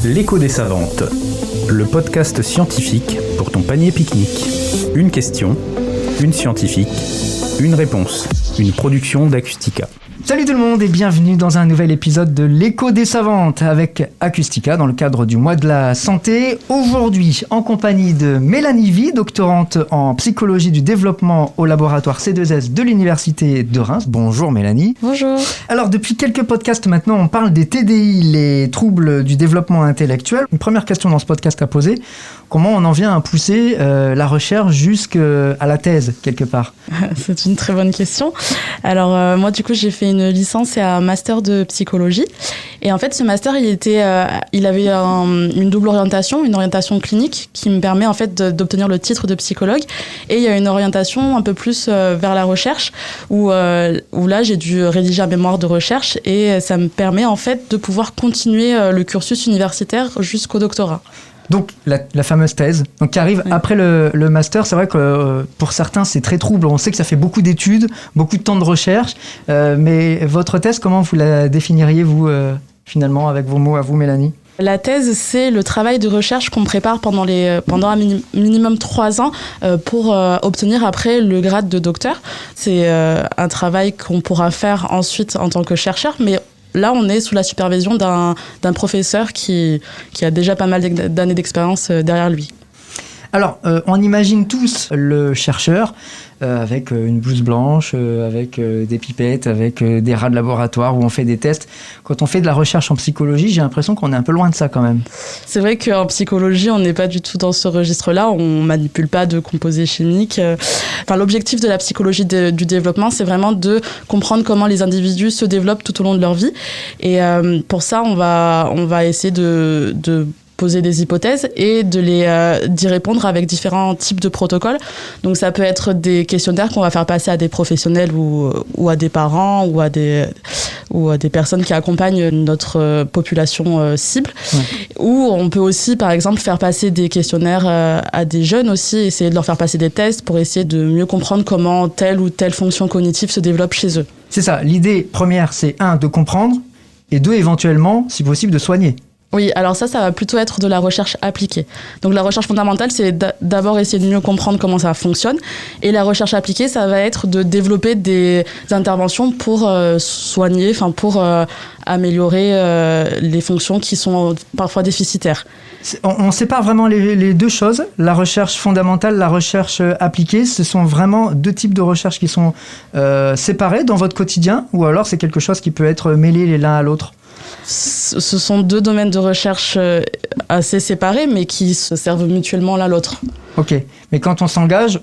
L'écho des savantes, le podcast scientifique pour ton panier pique-nique. Une question, une scientifique, une réponse, une production d'Acustica. Salut tout le monde et bienvenue dans un nouvel épisode de l'écho des savantes avec Acustica dans le cadre du mois de la santé. Aujourd'hui en compagnie de Mélanie Vie, doctorante en psychologie du développement au laboratoire C2S de l'université de Reims. Bonjour Mélanie. Bonjour. Alors depuis quelques podcasts maintenant on parle des TDI, les troubles du développement intellectuel. Une première question dans ce podcast à poser, comment on en vient à pousser la recherche jusqu'à la thèse quelque part? C'est une très bonne question. Alors moi du coup j'ai fait une licence et un master de psychologie. Et en fait, ce master, il avait une double orientation, une orientation clinique qui me permet en fait d'obtenir le titre de psychologue. Et il y a une orientation un peu plus vers la recherche où là, j'ai dû rédiger un mémoire de recherche et ça me permet en fait de pouvoir continuer le cursus universitaire jusqu'au doctorat. Donc la fameuse thèse donc, qui arrive après le master, c'est vrai que pour certains c'est très trouble, on sait que ça fait beaucoup d'études, beaucoup de temps de recherche, mais votre thèse, comment vous la définiriez vous finalement avec vos mots à vous Mélanie? La thèse, c'est le travail de recherche qu'on prépare pendant un minimum 3 ans pour obtenir après le grade de docteur. C'est un travail qu'on pourra faire ensuite en tant que chercheur, mais là, on est sous la supervision d'un professeur qui a déjà pas mal d'années d'expérience derrière lui. Alors, on imagine tous le chercheur avec une blouse blanche, avec des pipettes, avec des rats de laboratoire où on fait des tests. Quand on fait de la recherche en psychologie, j'ai l'impression qu'on est un peu loin de ça quand même. C'est vrai qu'en psychologie, on n'est pas du tout dans ce registre-là. On manipule pas de composés chimiques. L'objectif de la psychologie du développement, c'est vraiment de comprendre comment les individus se développent tout au long de leur vie. Et pour ça, on va essayer de poser des hypothèses et d'y répondre avec différents types de protocoles. Donc ça peut être des questionnaires qu'on va faire passer à des professionnels ou à des parents ou à des personnes qui accompagnent notre population cible. Ouais. Ou on peut aussi, par exemple, faire passer des questionnaires à des jeunes aussi, essayer de leur faire passer des tests pour essayer de mieux comprendre comment telle ou telle fonction cognitive se développe chez eux. C'est ça, l'idée première, c'est 1, de comprendre, et 2, éventuellement, si possible, de soigner. Oui, alors ça va plutôt être de la recherche appliquée. Donc la recherche fondamentale, c'est d'abord essayer de mieux comprendre comment ça fonctionne. Et la recherche appliquée, ça va être de développer des interventions pour soigner, pour améliorer les fonctions qui sont parfois déficitaires. On sépare vraiment les deux choses, la recherche fondamentale, la recherche appliquée. Ce sont vraiment deux types de recherche qui sont séparés dans votre quotidien, ou alors c'est quelque chose qui peut être mêlé l'un à l'autre? Ce sont deux domaines de recherche assez séparés, mais qui se servent mutuellement l'un l'autre. Ok, mais quand on s'engage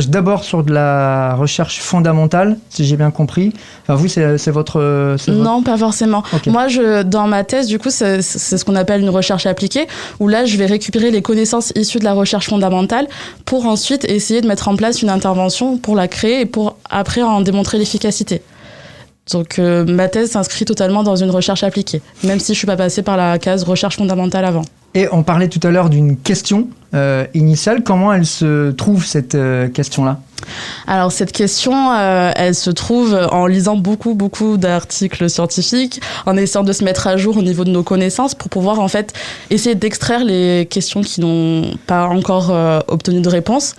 d'abord sur de la recherche fondamentale, si j'ai bien compris. Enfin, vous, c'est votre... Non, pas forcément. Okay. Moi, dans ma thèse, du coup, c'est ce qu'on appelle une recherche appliquée, où là, je vais récupérer les connaissances issues de la recherche fondamentale pour ensuite essayer de mettre en place une intervention pour la créer et pour après en démontrer l'efficacité. Donc ma thèse s'inscrit totalement dans une recherche appliquée, même si je ne suis pas passée par la case recherche fondamentale avant. Et on parlait tout à l'heure d'une question initiale. Comment elle se trouve, cette question-là ? Alors cette question, elle se trouve en lisant beaucoup d'articles scientifiques, en essayant de se mettre à jour au niveau de nos connaissances pour pouvoir en fait essayer d'extraire les questions qui n'ont pas encore obtenu de réponse.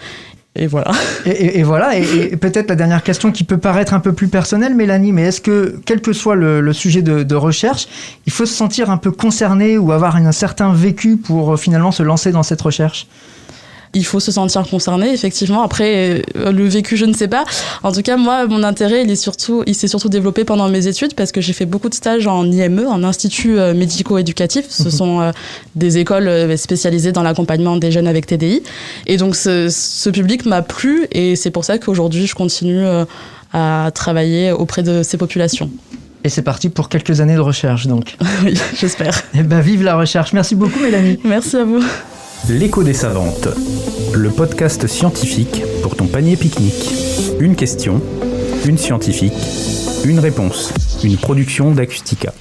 Et voilà. Et voilà, et peut-être la dernière question qui peut paraître un peu plus personnelle, Mélanie, mais est-ce que, quel que soit le sujet de recherche, il faut se sentir un peu concerné ou avoir un certain vécu pour finalement se lancer dans cette recherche ? Il faut se sentir concerné, effectivement. Après, le vécu, je ne sais pas. En tout cas, moi, mon intérêt, il s'est surtout développé pendant mes études parce que j'ai fait beaucoup de stages en IME, en institut médico-éducatif. Ce sont des écoles spécialisées dans l'accompagnement des jeunes avec TDI. Et donc, ce public m'a plu et c'est pour ça qu'aujourd'hui, je continue à travailler auprès de ces populations. Et c'est parti pour quelques années de recherche, donc. Oui, j'espère. Eh ben, vive la recherche. Merci beaucoup, Mélanie. Merci à vous. L'écho des savantes, le podcast scientifique pour ton panier pique-nique. Une question, une scientifique, une réponse, une production d'Acustica.